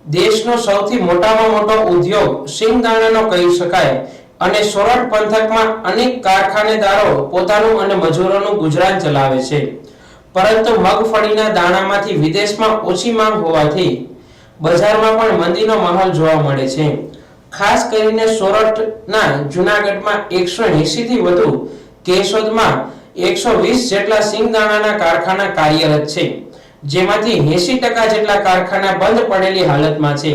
દેશનો સૌથી મોટામાં મોટો ઉદ્યોગ સિંગદાણાનો કહી શકાય અને સોરઠ પંથકમાં અનેક કારખાનેદારો પોતાનું અને મજૂરોનું ગુજરાન ચલાવે છે, પરંતુ મગફળીના દાણામાંથી વિદેશમાં ઓછી માંગ હોવાથી બજારમાં પણ મંદીનો માહોલ જોવા મળે છે। ખાસ કરીને સોરઠના જૂનાગઢમાં 180 થી વધુ, કેશોદમાં 120 જેટલા સિંગદાણાના કારખાના કાર્યરત છે, જેમાંથી 80% જેટલા કારખાના બંધ પડેલી હાલતમાં છે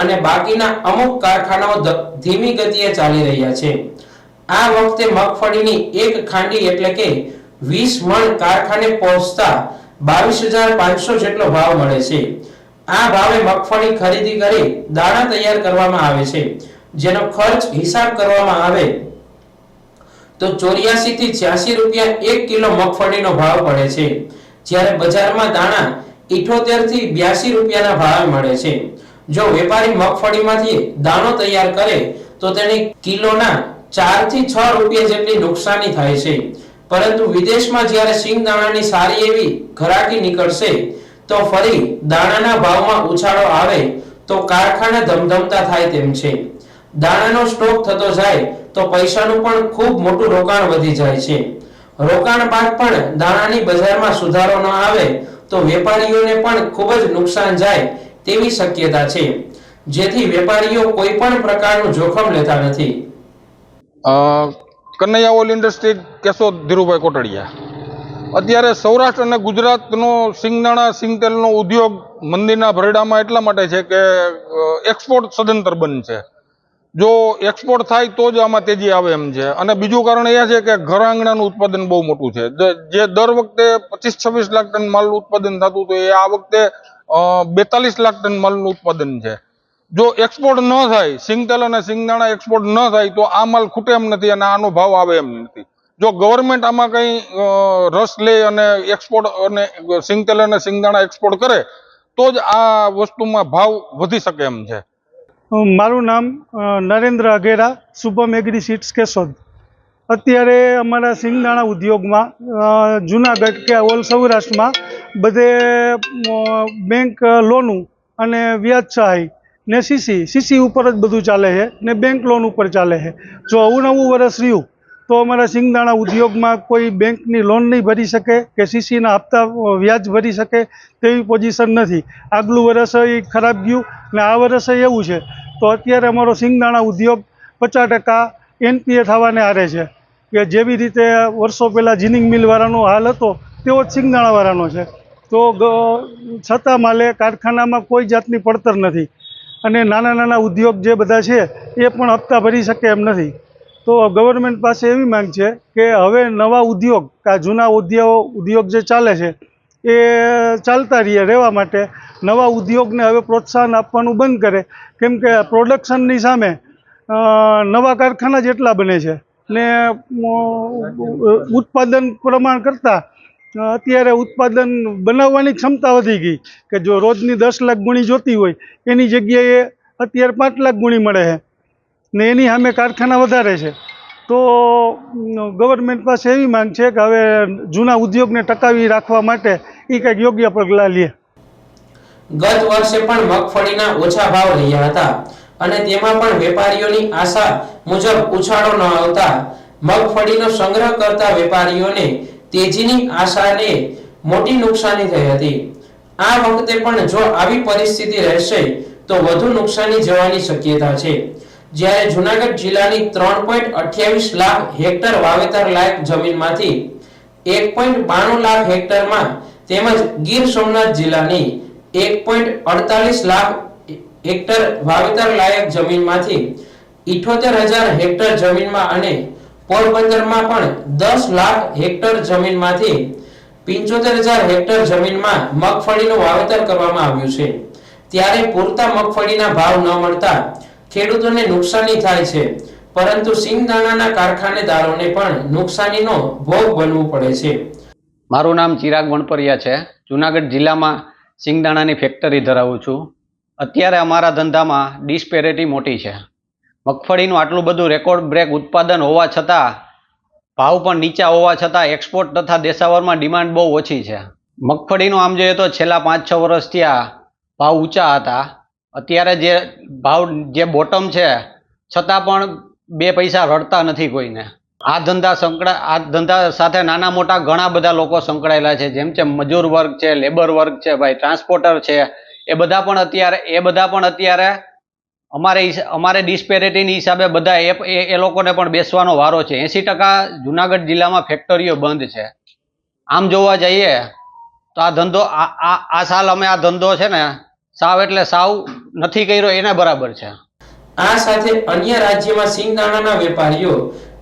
અને બાકીના અમુક કારખાનાઓ ધીમી ગતિએ ચાલી રહ્યા છે। આ વખતે મગફળીની એક ખાંડી એટલે કે 20 મણ કારખાને પહોંચતા 22,500 જેટલો ભાવ મળે છે। આ ભાવે મગફળી ખરીદી કરી દાણા તૈયાર કરવામાં આવે છે, જેનો ખર્ચ હિસાબ કરવામાં આવે તો 84 થી 86 રૂપિયા 1 કિલો મગફળીનો ભાવ પડે છે, જ્યારે બજારમાં દાણા 78 થી 82 રૂપિયાના ભાવે મળે છે। જો વેપારી મગફળીમાંથી દાણો તૈયાર કરે તો તેને કિલોના 4 થી 6 રૂપિયા જેટલી નુકસાની થાય છે, પરંતુ વિદેશમાં જ્યારે સિંગદાણાની સારી એવી ઘરાકી નીકળશે તો ફરી દાણાના ભાવમાં ઉછાળો આવે તો કારખાના ધમધમતા થાય તેમ છે। દાણાનો સ્ટોક થતો જાય તો પૈસાનું પણ ખૂબ મોટું રોકાણ વધી જાય છે। રોકાણ બાદ પણ દાણાની બજારમાં સુધારો ન આવે તો વેપારીઓને પણ ખૂબ જ નુકસાન જાય તેવી શક્યતા છે, જેથી વેપારીઓ કોઈ પણ પ્રકારનું જોખમ લેતા નથી। Kanaiya oil industry Keshod Dhirubhai Kotadiya. અત્યારે સૌરાષ્ટ્ર અને ગુજરાતનો સિંગદાણા સિંગતેલનો ઉદ્યોગ મંદીના ભરડામાં એટલા માટે છે કે એક્સપોર્ટ સદંતર બંધ છે। જો એક્સપોર્ટ થાય તો જ આમાં તેજી આવે એમ છે, અને બીજું કારણ એ છે કે ઘર આંગણાનું ઉત્પાદન બહુ મોટું છે। જે દર વખતે 25-26 લાખ ટન માલનું ઉત્પાદન થતું હતું એ આ વખતે 42 લાખ ટન માલનું ઉત્પાદન છે। જો એક્સપોર્ટ ન થાય, સિંગતેલ અને સિંગદાણા એક્સપોર્ટ ન થાય તો આ માલ ખૂટે એમ નથી અને આનો ભાવ આવે એમ નથી। જો ગવર્મેન્ટ આમાં કંઈ રસ લે અને એક્સપોર્ટ અને સિંગતેલ અને સિંગદાણા એક્સપોર્ટ કરે તો જ આ વસ્તુમાં ભાવ વધી શકે એમ છે। મારું નામ નરેન્દ્ર અઘેરા, શુભમ એગ્રી સીડ્સ કેશોદ। અત્યારે અમારા સિંગદાણા ઉદ્યોગમાં જૂનાગઢ કે ઓલ સૌરાષ્ટ્રમાં બધે બેંક લોનું અને વ્યાજ સહાય ને સીસી ઉપર જ બધું ચાલે છે ને બેંક લોન ઉપર ચાલે છે। જો અવનવું વર્ષ રહ્યું તો અમારા સિંગદાણા ઉદ્યોગમાં કોઈ બેંકની લોન નહીં ભરી શકે કે સીસીના હપ્તા વ્યાજ ભરી શકે તેવી પોઝિશન નથી। આગલું વર્ષ એ ખરાબ ગયું ને આ વર્ષે એવું છે તો અત્યારે અમારો સિંગદાણા ઉદ્યોગ 50% NPA થવાને આરે છે કે જેવી રીતે વર્ષો પહેલાં જીનિંગ મિલવાળાનો હાલ હતો તેવો જ સિંગદાણાવાળાનો છે। તો છતાં માલે કારખાનામાં કોઈ જાતની પડતર નથી અને નાના નાના ઉદ્યોગ જે બધા છે એ પણ હપ્તા ભરી શકે એમ નથી। તો ગવર્મેન્ટ પાસે એવી માંગ છે કે હવે નવા ઉદ્યોગ કે જૂના ઉદ્યોગ જે ચાલે છે એ ચાલતા રહેવા માટે નવા ઉદ્યોગને હવે પ્રોત્સાહન આપવાનું બંધ કરે, કેમ કે પ્રોડક્શનની સામે નવા કારખાના જેટલા બને છે ને ઉત્પાદન પ્રમાણ કરતાં અત્યારે ઉત્પાદન બનાવવાની ક્ષમતા વધી ગઈ કે જો રોજની 10 લાખ ગુણી જોતી હોય એની જગ્યાએ અત્યારે 5 લાખ ગુણી મળે છે ને એની સામે કારખાના વધારે છે। તો ગવર્મેન્ટ પાસે એવી માંગ છે કે હવે જૂના ઉદ્યોગને ટકાવી રાખવા માટે એ કંઈક યોગ્ય પગલાં લે। ગત વર્ષે પણ મગફળીના ઓછા ભાવ રહ્યા હતા અને તેમાં પણ વેપારીઓની આશા મુજબ ઉછાળો ન આવતા મગફળીનો સંગ્રહ કરતા વેપારીઓને તેજીની આશાને મોટી નુકસાની થઈ હતી। આ વખતે પણ જો આવી પરિસ્થિતિ રહેશે તો વધુ નુકસાની જવાની શક્યતા છે। જ્યારે જૂનાગઢ જિલ્લાની 3.28 લાખ હેક્ટર વાવેતર લાયક જમીનમાંથી 1.92 લાખ હેક્ટરમાં તેમજ ગીર સોમનાથ જિલ્લાની 1.48 લાખ હેક્ટર વાવેતર લાયક જમીનમાંથી 78,000 હેક્ટર જમીનમાં અને પોરબંદરમાં પણ 10 લાખ હેક્ટર જમીનમાંથી 75,000 હેક્ટર જમીનમાં મગફળીનું વાવેતર કરવામાં આવ્યું છે। ત્યારે પૂરતા મગફળીના ભાવ ન મળતા ખેડૂતોને નુકસાની થાય છે, પરંતુ સિંગદાણાના કારખાનેદારોને પણ નુકસાનીનો ભોગ બનવું પડે છે। મારું નામ ચિરાગ વણપરિયા છે। જૂનાગઢ જિલ્લામાં સિંગદાણાની ફેક્ટરી ધરાવું છું। અત્યારે અમારા ધંધામાં ડિસ્પેરિટી મોટી છે। મગફળીનું આટલું બધું રેકોર્ડ બ્રેક ઉત્પાદન હોવા છતાં ભાવ પણ નીચા હોવા છતાં એક્સપોર્ટ તથા દેશાવરમાં ડિમાન્ડ બહુ ઓછી છે। મગફળીનું આમ જોઈએ તો છેલ્લા 5-6 વર્ષથી આ ભાવ ઊંચા હતા અત્યારે જે ભાવ જે બોટમ છે છતાં પણ 2 પૈસા રડતા નથી કોઈને. આ ધંધા સાથે નાના મોટા ઘણા બધા લોકો સંકળાયેલા છે, જેમ કે મજૂર વર્ગ છે, લેબર વર્ગ છે, ભાઈ ટ્રાન્સપોર્ટર છે, એ બધા પણ અત્યારે અમારે ડિસ્પેરિટીની હિસાબે બધા એ લોકોને પણ બેસવાનો વારો છે. 80% જુનાગઢ જિલ્લામાં ફેક્ટરીઓ બંધ છે. આમ જોવા જઈએ તો આ ધંધો આ સાલ અમે આ ધંધો છે ને સાવ એટલે સાવ નથી કર્યો એને બરાબર છે. આ સાથે અન્ય રાજ્યમાં સિંગદાણાના વેપારીઓ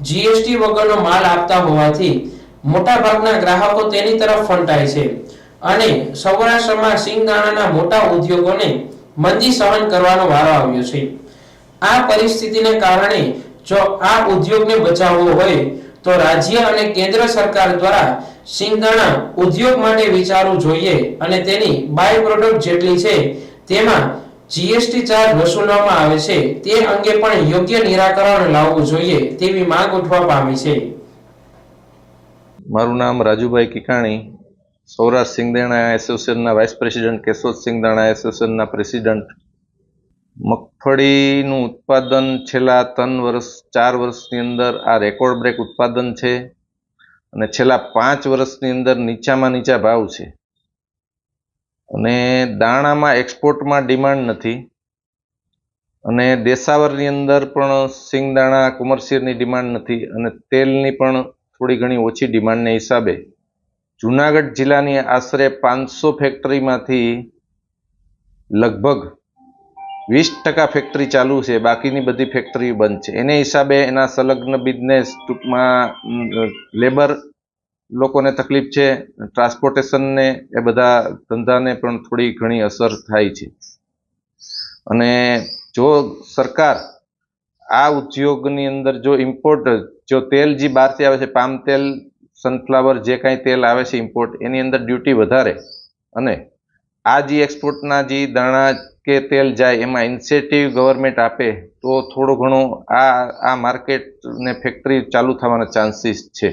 જીએસટી વગરનો માલ આપતા હોવાથી મોટાભાગના ગ્રાહકો તેની તરફ ફંટાય છે અને સૌરાષ્ટ્રમાં સિંગદાણાના મોટા ઉદ્યોગોને મંદી સહન કરવાનો વારો આવ્યો છે. આ પરિસ્થિતિને કારણે જો આ ઉદ્યોગને બચાવવો હોય તો રાજ્ય અને કેન્દ્ર સરકાર દ્વારા સિંગદાણા ઉદ્યોગ માટે વિચારવું જોઈએ અને તેની બાય પ્રોડક્ટ જેટલી છે તેમાં જીએસટી ચાર્જ વસૂલવામાં આવે છે તે અંગે પણ યોગ્ય નિરાકરણ લાવવું જોઈએ તેવી માંગ ઉઠવા પામી છે. મારું નામ રાજુભાઈ કિકાણી, સૌરાષ્ટ્ર સિંગદાણા એસોસિએશનના વાઇસ પ્રેસિડેન્ટ, કેશોદ સિંગદાણા એસોસિએશનના પ્રેસિડેન્ટ. મગફળીનું ઉત્પાદન છેલ્લા 4 વર્ષની અંદર આ રેકોર્ડ બ્રેક ઉત્પાદન છે અને છેલ્લા 5 વર્ષની અંદર નીચામાં નીચા ભાવ છે અને દાણામાં એક્સપોર્ટમાં ડિમાન્ડ નથી અને દેશાવરની અંદર પણ સિંગદાણા કોમર્શિયલની ડિમાન્ડ નથી અને તેલની પણ થોડી ઘણી ઓછી ડિમાન્ડને હિસાબે જુનાગઢ જિલ્લાની આશરે 500 ફેક્ટરીમાંથી લગભગ 20% ફેક્ટરી ચાલુ છે, બાકીની બધી ફેક્ટરી બંધ છે. એને હિસાબે એના સંલગ્ન બિઝનેસ ટૂંકમાં લેબર લોકોને તકલીફ છે, ટ્રાન્સપોર્ટેશનને એ બધા ધંધાને પણ થોડી ઘણી અસર થાય છે. અને જો સરકાર આ ઉદ્યોગની અંદર જો તેલ જે બહારથી આવે છે, પામ તેલ, સનફ્લાવર, જે કાંઈ તેલ આવે છે ઇમ્પોર્ટ, એની અંદર ડ્યુટી વધારે અને આ જે એક્સપોર્ટના જે દાણા કે તેલ જાય એમાં ઇન્સેન્ટિવ ગવર્મેન્ટ આપે તો થોડું ઘણું આ માર્કેટ ને ફેક્ટરી ચાલુ થવાના ચાન્સીસ છે.